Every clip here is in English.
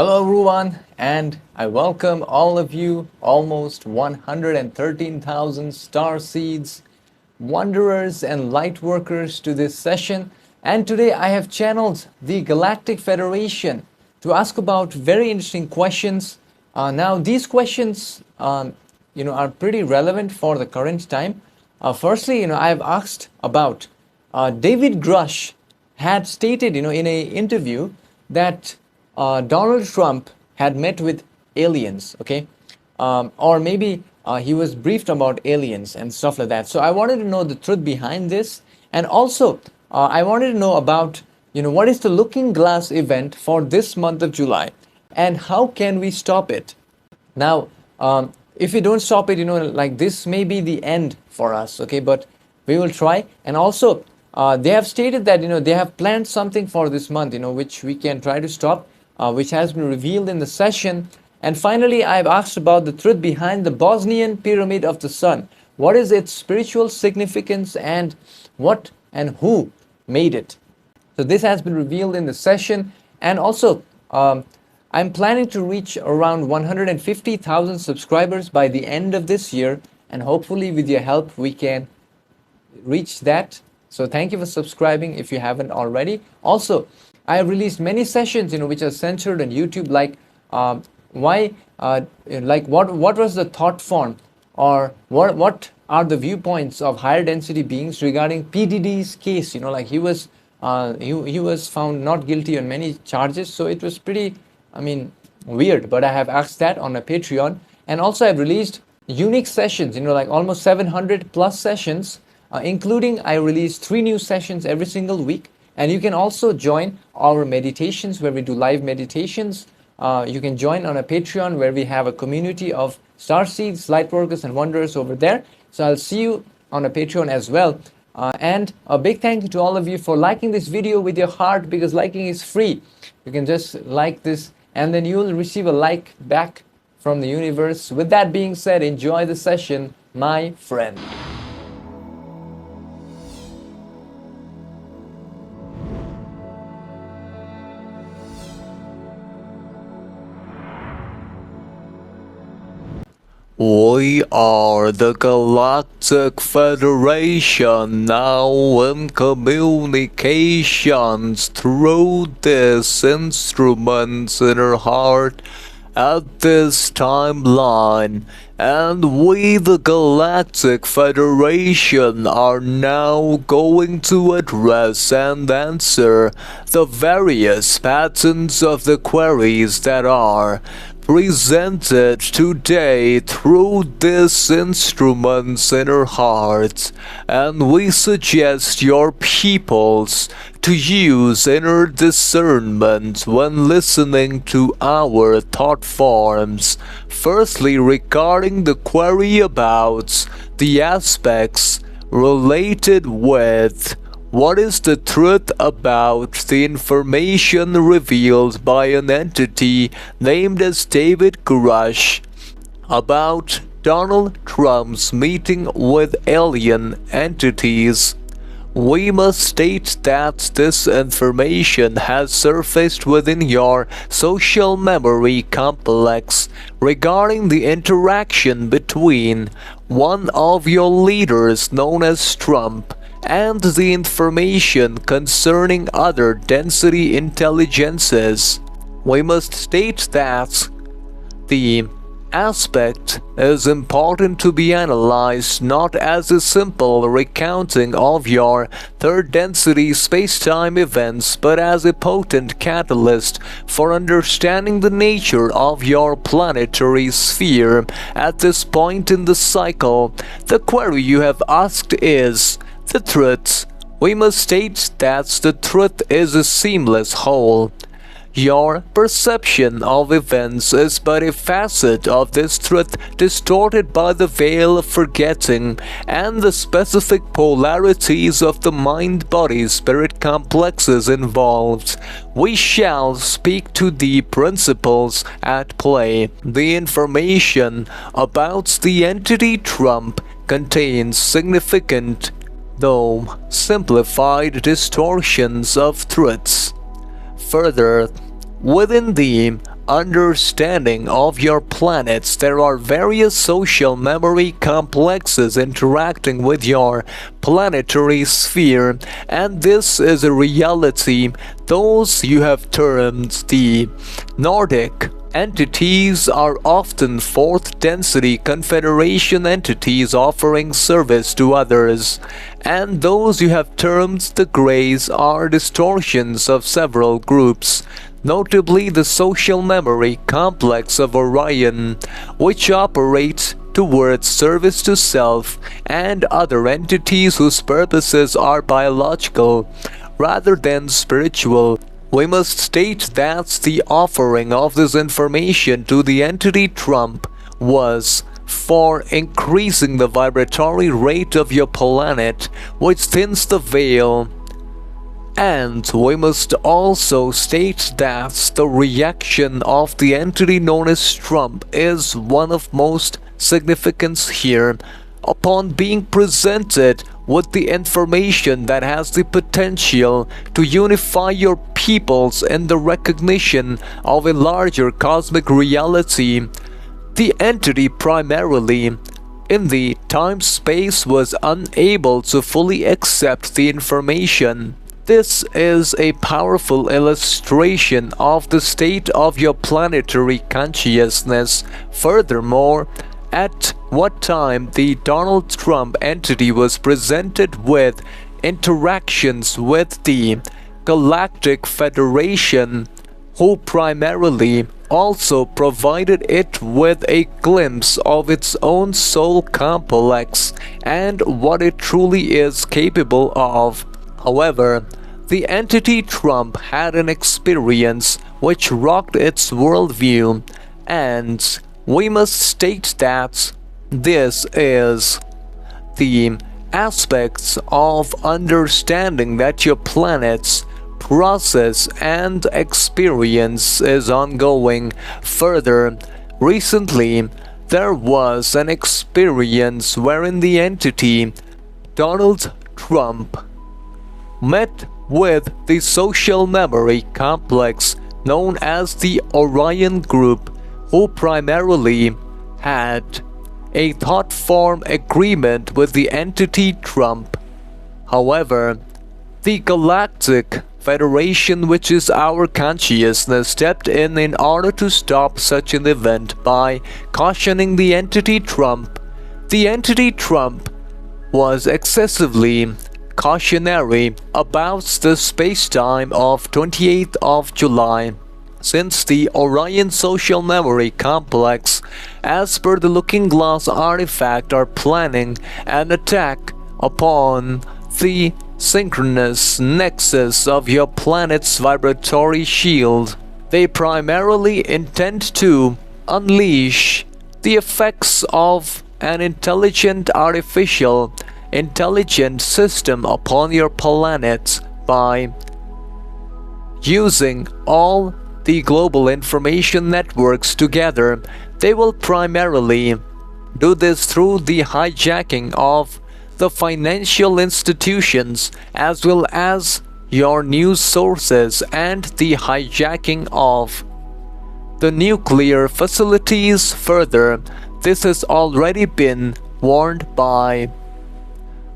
Hello everyone, and I welcome all of you, almost 113,000 star seeds, wanderers and light workers to this session. And today I have channeled the Galactic Federation to ask about very interesting questions. Now these questions, are pretty relevant for the current time. Firstly, I have asked about David Grusch had stated, in an interview that Donald Trump had met with aliens, okay? Or maybe he was briefed about aliens and stuff like that. So I wanted to know the truth behind this. And also, I wanted to know about, what is the Looking Glass event for this month of July? And how can we stop it? Now, if we don't stop it, like this may be the end for us, okay? But we will try. And also, they have stated that, they have planned something for this month, which we can try to stop. Which has been revealed in the session. And finally, I've asked about the truth behind the Bosnian Pyramid of the Sun. What is its spiritual significance and what and who made it? So this has been revealed in the session. And also, I'm planning to reach around 150,000 subscribers by the end of this year. And hopefully with your help, we can reach that. So thank you for subscribing if you haven't already. Also, I have released many sessions, which are centered on YouTube, like what was the thought form, or what are the viewpoints of higher density beings regarding PDD's case. Like he was found not guilty on many charges, so it was pretty, weird. But I have asked that on a Patreon, and also I've released unique sessions, like almost 700 plus sessions, including I release 3 new sessions every single week. And you can also join our meditations where we do live meditations. You can join on a Patreon where we have a community of starseeds, light workers, and wanderers over there. So I'll see you on a Patreon as well. And a big thank you to all of you for liking this video with your heart, because liking is free. You can just like this and then you will receive a like back from the universe. With that being said, enjoy the session, my friend. We are the Galactic Federation, now in communications through this instrument's inner heart at this timeline, and we, the Galactic Federation, are now going to address and answer the various patterns of the queries that are presented today through this instrument's inner heart, and we suggest your peoples to use inner discernment when listening to our thought forms. Firstly, regarding the query about the aspects related with what is the truth about the information revealed by an entity named as David Grusch about Donald Trump's meeting with alien entities? We must state that this information has surfaced within your social memory complex regarding the interaction between one of your leaders known as Trump and the information concerning other density intelligences. We must state that the aspect is important to be analyzed not as a simple recounting of your third density space-time events, but as a potent catalyst for understanding the nature of your planetary sphere. At this point in the cycle, the query you have asked is the truth. We must state that the truth is a seamless whole. Your perception of events is but a facet of this truth, distorted by the veil of forgetting and the specific polarities of the mind-body-spirit complexes involved. We shall speak to the principles at play. The information about the entity Trump contains significant, though simplified, distortions of truths. Further, within the understanding of your planets, there are various social memory complexes interacting with your planetary sphere, and this is a reality. Those you have termed the Nordic entities are often fourth density confederation entities offering service to others, and those you have termed the Greys are distortions of several groups, notably the social memory complex of Orion, which operates towards service to self and other entities whose purposes are biological rather than spiritual. We must state that the offering of this information to the entity Trump was for increasing the vibratory rate of your planet, which thins the veil. And we must also state that the reaction of the entity known as Trump is one of most significance here. Upon being presented with the information that has the potential to unify your peoples in the recognition of a larger cosmic reality, the entity primarily in the time-space was unable to fully accept the information. This is a powerful illustration of the state of your planetary consciousness. Furthermore, at what time the Donald Trump entity was presented with interactions with the Galactic Federation, who primarily also provided it with a glimpse of its own soul complex and what it truly is capable of. However, the entity Trump had an experience which rocked its worldview, and we must state that this is the aspects of understanding that your planet's process and experience is ongoing. Further, recently there was an experience wherein the entity Donald Trump met with the social memory complex known as the Orion Group, who primarily had a thought form agreement with the entity Trump. However, the Galactic Federation, which is our consciousness, stepped in order to stop such an event by cautioning the entity Trump. The entity Trump was excessively cautionary about the space-time of 28th of July, since the Orion Social Memory Complex, as per the Looking Glass artifact, are planning an attack upon the synchronous nexus of your planet's vibratory shield. They primarily intend to unleash the effects of an artificial intelligent system upon your planet by using all the global information networks together. They will primarily do this through the hijacking of the financial institutions as well as your news sources and the hijacking of the nuclear facilities. Further, this has already been warned by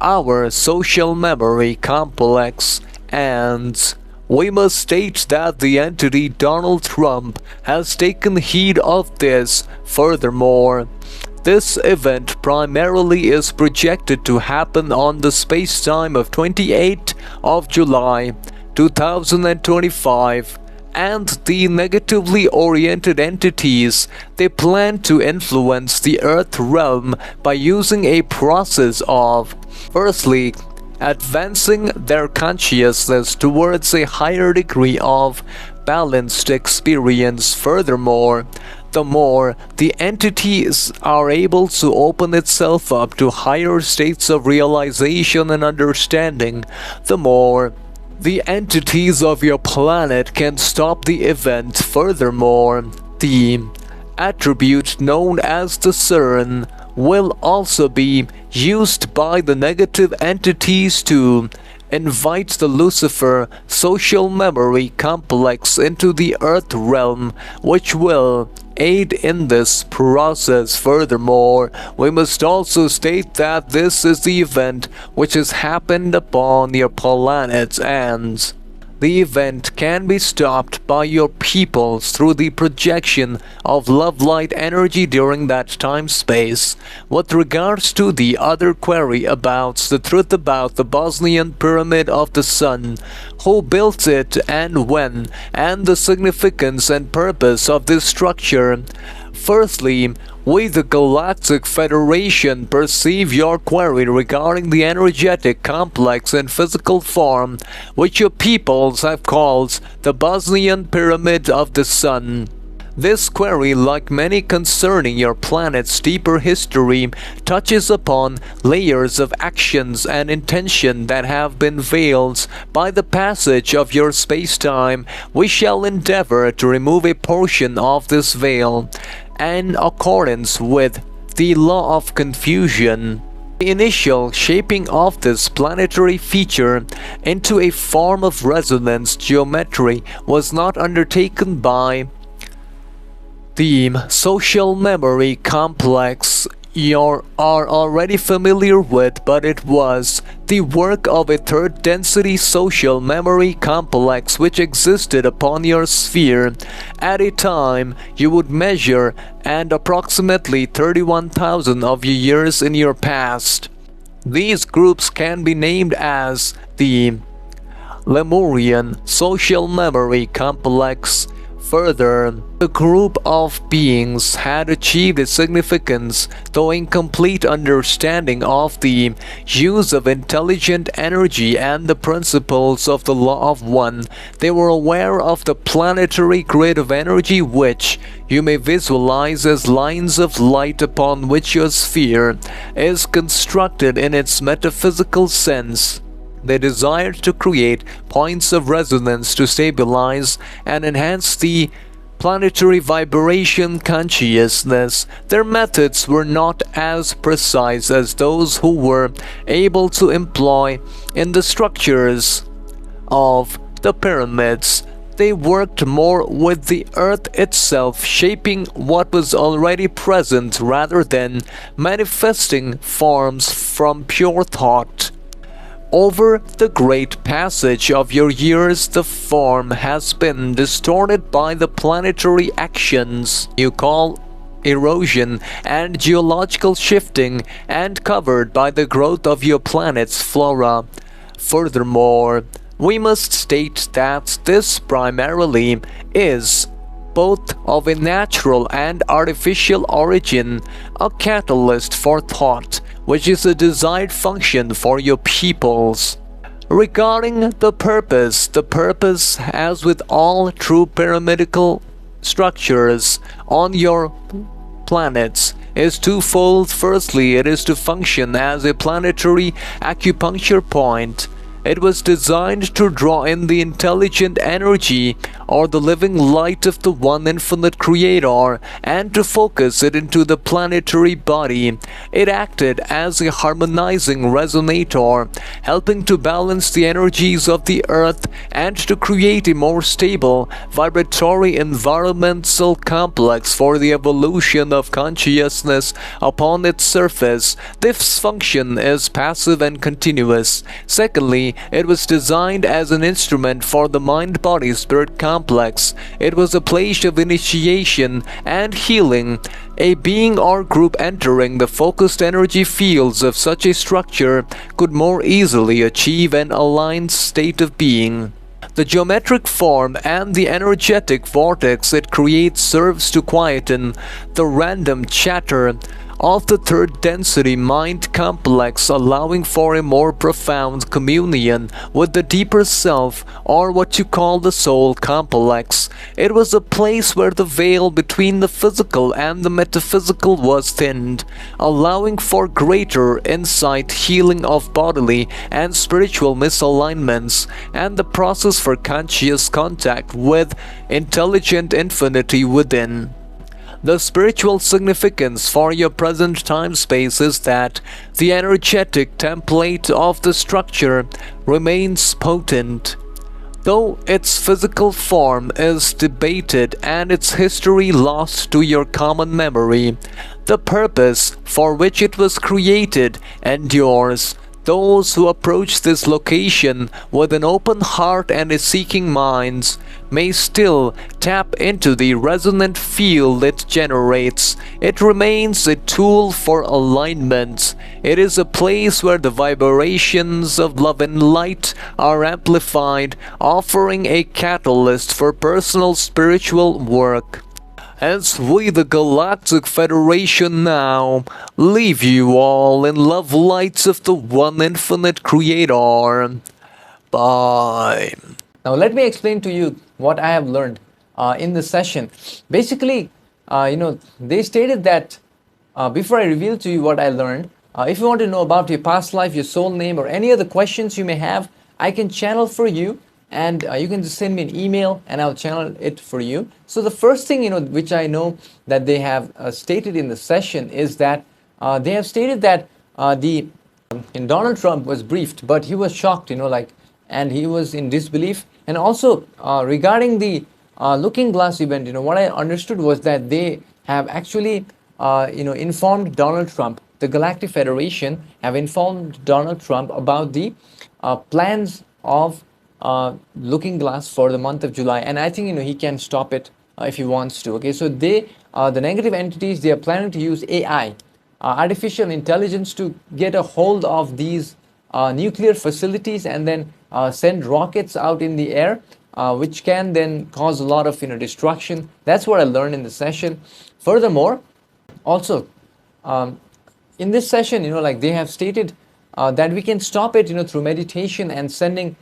our social memory complex, and we must state that the entity Donald Trump has taken heed of this. Furthermore, this event primarily is projected to happen on the space-time of 28th of July 2025, and the negatively oriented entities, they plan to influence the Earth realm by using a process of, firstly, advancing their consciousness towards a higher degree of balanced experience. Furthermore, the more the entities are able to open itself up to higher states of realization and understanding, the more the entities of your planet can stop the event. Furthermore, the attribute known as the CERN will also be used by the negative entities to invites the Lucifer social memory complex into the Earth realm, which will aid in this process. Furthermore, we must also state that this is the event which has happened upon your planets, and the event can be stopped by your peoples through the projection of love light energy during that time space. With regards to the other query about the truth about the Bosnian Pyramid of the Sun, who built it and when, and the significance and purpose of this structure, firstly, we the Galactic Federation perceive your query regarding the energetic complex in physical form, which your peoples have called the Bosnian Pyramid of the Sun. This query, like many concerning your planet's deeper history, touches upon layers of actions and intention that have been veiled by the passage of your space-time. We shall endeavor to remove a portion of this veil, in accordance with the law of confusion. The initial shaping of this planetary feature into a form of resonance geometry was not undertaken by the social memory complex you are already familiar with, but it was the work of a third density social memory complex which existed upon your sphere at a time you would measure and approximately 31,000 of your years in your past. These groups can be named as the Lemurian social memory complex. Further, the group of beings had achieved its significance through incomplete understanding of the use of intelligent energy and the principles of the law of one. They were aware of the planetary grid of energy which you may visualize as lines of light upon which your sphere is constructed in its metaphysical sense. They desired to create points of resonance to stabilize and enhance the planetary vibration consciousness. Their methods were not as precise as those who were able to employ in the structures of the pyramids. They worked more with the earth itself, shaping what was already present rather than manifesting forms from pure thought. Over the great passage of your years, the form has been distorted by the planetary actions you call erosion and geological shifting, and covered by the growth of your planet's flora. Furthermore, we must state that this primarily is both of a natural and artificial origin, a catalyst for thought, which is a desired function for your peoples. Regarding the purpose, as with all true pyramidical structures on your planets, is twofold. Firstly, it is to function as a planetary acupuncture point. It was designed to draw in the intelligent energy or the living light of the one infinite creator and to focus it into the planetary body. It acted as a harmonizing resonator, helping to balance the energies of the earth and to create a more stable vibratory environmental complex for the evolution of consciousness upon its surface. This function is passive and continuous. Secondly, it was designed as an instrument for the mind-body-spirit complex. It was a place of initiation and healing. A being or group entering the focused energy fields of such a structure could more easily achieve an aligned state of being. The geometric form and the energetic vortex it creates serves to quieten the random chatter of the third density mind complex, allowing for a more profound communion with the deeper self, or what you call the soul complex. It was a place where the veil between the physical and the metaphysical was thinned, allowing for greater insight, healing of bodily and spiritual misalignments, and the process for conscious contact with intelligent infinity within. The spiritual significance for your present time space is that the energetic template of the structure remains potent. Though its physical form is debated and its history lost to your common memory, the purpose for which it was created endures. Those who approach this location with an open heart and a seeking mind may still tap into the resonant field it generates. It remains a tool for alignment. It is a place where the vibrations of love and light are amplified, offering a catalyst for personal spiritual work. As we, the Galactic Federation, now leave you all in love lights of the one infinite creator. Bye. Now let me explain to you what I have learned in this session. Basically, they stated that before I reveal to you what I learned, if you want to know about your past life, your soul name, or any other questions you may have, I can channel for you. And you can just send me an email and I'll channel it for you. So the first thing, which I know that they have stated in the session is that they have stated that Donald Trump was briefed, but he was shocked, and he was in disbelief. And also regarding the Looking Glass event, what I understood was that they have actually, informed Donald Trump. The Galactic Federation have informed Donald Trump about the plans of Looking Glass for the month of July, and I think he can stop it if he wants to. Okay, so the negative entities, they are planning to use AI, artificial intelligence, to get a hold of these nuclear facilities and then send rockets out in the air, which can then cause a lot of destruction. That's what I learned in the session. Furthermore, also in this session, they have stated that we can stop it through meditation and sending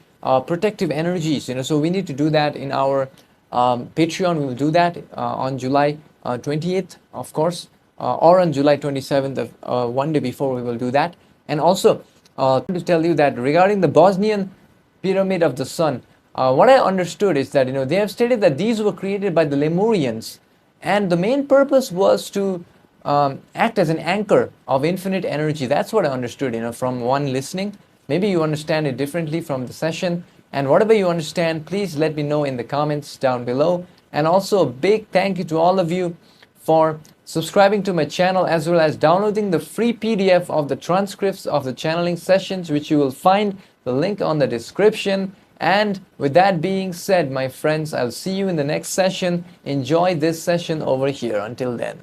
protective energies. So we need to do that in our Patreon. We will do that on July 28th, of course, or on July 27th, one day before we will do that. And also to tell you that regarding the Bosnian pyramid of the sun, what I understood is that they have stated that these were created by the Lemurians, and the main purpose was to act as an anchor of infinite energy. That's what I understood from one listening. Maybe you understand it differently from the session, and whatever you understand, please let me know in the comments down below. And also a big thank you to all of you for subscribing to my channel, as well as downloading the free PDF of the transcripts of the channeling sessions, which you will find the link on the description. And with that being said, my friends, I'll see you in the next session. Enjoy this session over here. Until then.